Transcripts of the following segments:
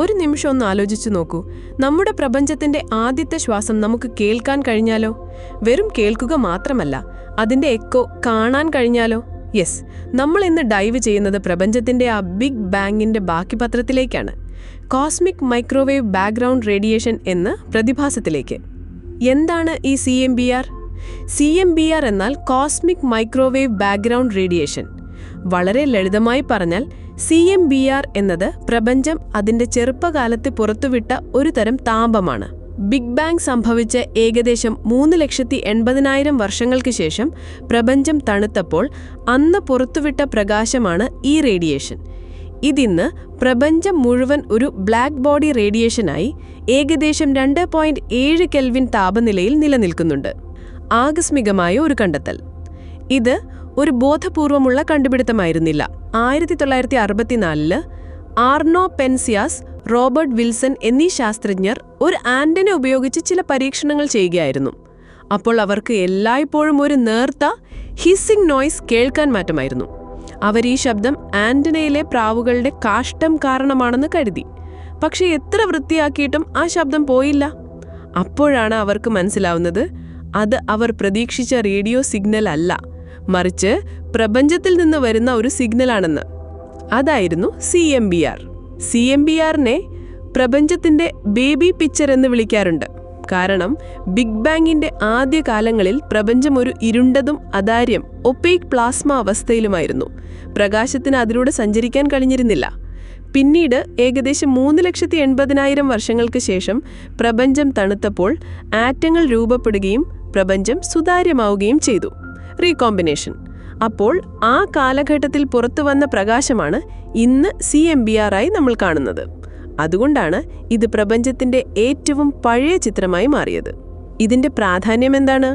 ഒരു നിമിഷം ഒന്ന് ആലോചിച്ചു നോക്കൂ. നമ്മുടെ പ്രപഞ്ചത്തിന്റെ ആദ്യത്തെ ശ്വാസം നമുക്ക് കേൾക്കാൻ കഴിഞ്ഞാലോ? വെറും കേൾക്കുക മാത്രമല്ല, അതിന്റെ എക്കോ കാണാൻ കഴിഞ്ഞാലോ? യെസ്, നമ്മൾ ഇന്ന് ഡൈവ് ചെയ്യുന്നത് പ്രപഞ്ചത്തിന്റെ ആ ബിഗ് ബാങ്ങിന്റെ ബാക്കി പത്രത്തിലേക്കാണ്. കോസ്മിക് മൈക്രോവേവ് ബാക്ക്ഗ്രൗണ്ട് റേഡിയേഷൻ എന്ന പ്രതിഭാസത്തിലേക്ക്. എന്താണ് ഈ CMBR? CMBR എന്നാൽ കോസ്മിക് മൈക്രോവേവ് ബാക്ക്ഗ്രൗണ്ട് റേഡിയേഷൻ. വളരെ ലളിതമായി പറഞ്ഞാൽ CMBR എന്നത് പ്രപഞ്ചം അതിന്റെ ചെറുപ്പകാലത്ത് പുറത്തുവിട്ട ഒരു തരം താപമാണ്. ബിഗ് ബാങ് സംഭവിച്ച ഏകദേശം 3,80,000 വർഷങ്ങൾക്ക് ശേഷം പ്രപഞ്ചം തണുത്തപ്പോൾ അന്ന് പുറത്തുവിട്ട പ്രകാശമാണ് ഈ റേഡിയേഷൻ. ഇതിന്ന് പ്രപഞ്ചം മുഴുവൻ ഒരു ബ്ലാക്ക് ബോഡി റേഡിയേഷനായി ഏകദേശം 2.7 കെൽവിൻ താപനിലയിൽ നിലനിൽക്കുന്നുണ്ട്. ആകസ്മികമായ ഒരു കണ്ടെത്തൽ. ഇത് ഒരു ബോധപൂർവമുള്ള കണ്ടുപിടുത്തമായിരുന്നില്ല. 1964 ആർണോ പെൻസിയാസ്, റോബർട്ട് വിൽസൺ എന്നീ ശാസ്ത്രജ്ഞർ ഒരു ആന്റിന ഉപയോഗിച്ച് ചില പരീക്ഷണങ്ങൾ ചെയ്യുകയായിരുന്നു. അപ്പോൾ അവർക്ക് എല്ലായ്പ്പോഴും ഒരു നേർത്ത ഹിസ്സിംഗ് നോയ്സ് കേൾക്കാൻ മാറ്റമായിരുന്നു. അവർ ഈ ശബ്ദം ആന്റിനയിലെ പ്രാവുകളുടെ കാഷ്ടം കാരണമാണെന്ന് കരുതി. പക്ഷെ എത്ര വൃത്തിയാക്കിയിട്ടും ആ ശബ്ദം പോയില്ല. അപ്പോഴാണ് അവർക്ക് മനസ്സിലാവുന്നത് അത് അവർ പ്രതീക്ഷിച്ച റേഡിയോ സിഗ്നൽ അല്ല, മറിച്ച് പ്രപഞ്ചത്തിൽ നിന്ന് വരുന്ന ഒരു സിഗ്നലാണെന്ന്. അതായിരുന്നു CMBR. CMBRനെ പ്രപഞ്ചത്തിന്റെ ബേബി പിക്ചർ എന്ന് വിളിക്കാറുണ്ട്. കാരണം ബിഗ് ബാങ്ങിന്റെ ആദ്യകാലങ്ങളിൽ പ്രപഞ്ചം ഒരു ഇരുണ്ടതും അതാര്യം ഒപ്പേക്ക് പ്ലാസ്മ അവസ്ഥയിലുമായിരുന്നു. പ്രകാശത്തിന് അതിലൂടെ സഞ്ചരിക്കാൻ കഴിഞ്ഞിരുന്നില്ല. പിന്നീട് ഏകദേശം 3,80,000 വർഷങ്ങൾക്ക് ശേഷം പ്രപഞ്ചം തണുത്തപ്പോൾ ആറ്റങ്ങൾ രൂപപ്പെടുകയും പ്രപഞ്ചം സുതാര്യമാവുകയും ചെയ്തു. റീകോമ്പിനേഷൻ. അപ്പോൾ ആ കാലഘട്ടത്തിൽ പുറത്തുവന്ന പ്രകാശമാണ് ഇന്ന് CMBR ആയി നമ്മൾ കാണുന്നത്. അതുകൊണ്ടാണ് ഇത് പ്രപഞ്ചത്തിന്റെ ഏറ്റവും പഴയ ചിത്രമായി മാറിയത്. ഇതിന്റെ പ്രാധാന്യം എന്താണ്?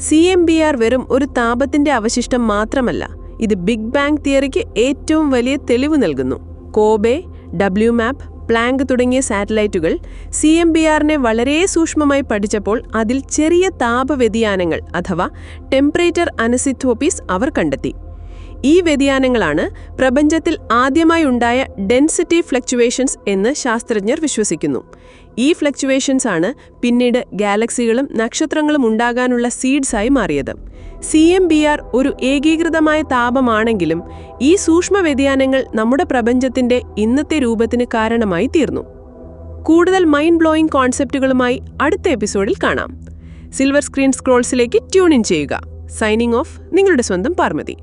CMBR വെറും ഒരു താപത്തിന്റെ അവശിഷ്ടം മാത്രമല്ല, ഇത് ബിഗ് ബാങ് തിയറിക്ക് ഏറ്റവും വലിയ തെളിവ് നൽകുന്നു. കോബെ, WMAP, പ്ലാങ്ക് തുടങ്ങിയ സാറ്റലൈറ്റുകൾ CMBRനെ വളരെ സൂക്ഷ്മമായി പഠിച്ചപ്പോൾ അതിൽ ചെറിയ താപവ്യതിയാനങ്ങൾ അഥവാ ടെമ്പറേച്ചർ അനിസോട്രോപ്പീസ് അവർ കണ്ടെത്തി. ഈ വ്യതിയാനങ്ങളാണ് പ്രപഞ്ചത്തിൽ ആദ്യമായി ഉണ്ടായ ഡെൻസിറ്റി ഫ്ലക്ച്വേഷൻസ് എന്ന് ശാസ്ത്രജ്ഞർ വിശ്വസിക്കുന്നു. ഈ ഫ്ലക്ച്വേഷൻസ് ആണ് പിന്നീട് ഗാലക്സികളും നക്ഷത്രങ്ങളും ഉണ്ടാകാനുള്ള സീഡ്സായി മാറിയത്. CMBR ഒരു ഏകീകൃതമായ താപമാണെങ്കിലും ഈ സൂക്ഷ്മ വ്യതിയാനങ്ങൾ നമ്മുടെ പ്രപഞ്ചത്തിന്റെ ഇന്നത്തെ രൂപത്തിന് കാരണമായി തീർന്നു. കൂടുതൽ മൈൻഡ് ബ്ലോയിങ് കോൺസെപ്റ്റുകളുമായി അടുത്ത എപ്പിസോഡിൽ കാണാം. സിൽവർ സ്ക്രീൻ സ്ക്രോൾസിലേക്ക് ട്യൂൺ ഇൻ ചെയ്യുക. സൈനിങ് ഓഫ്, നിങ്ങളുടെ സ്വന്തം പാർവതി.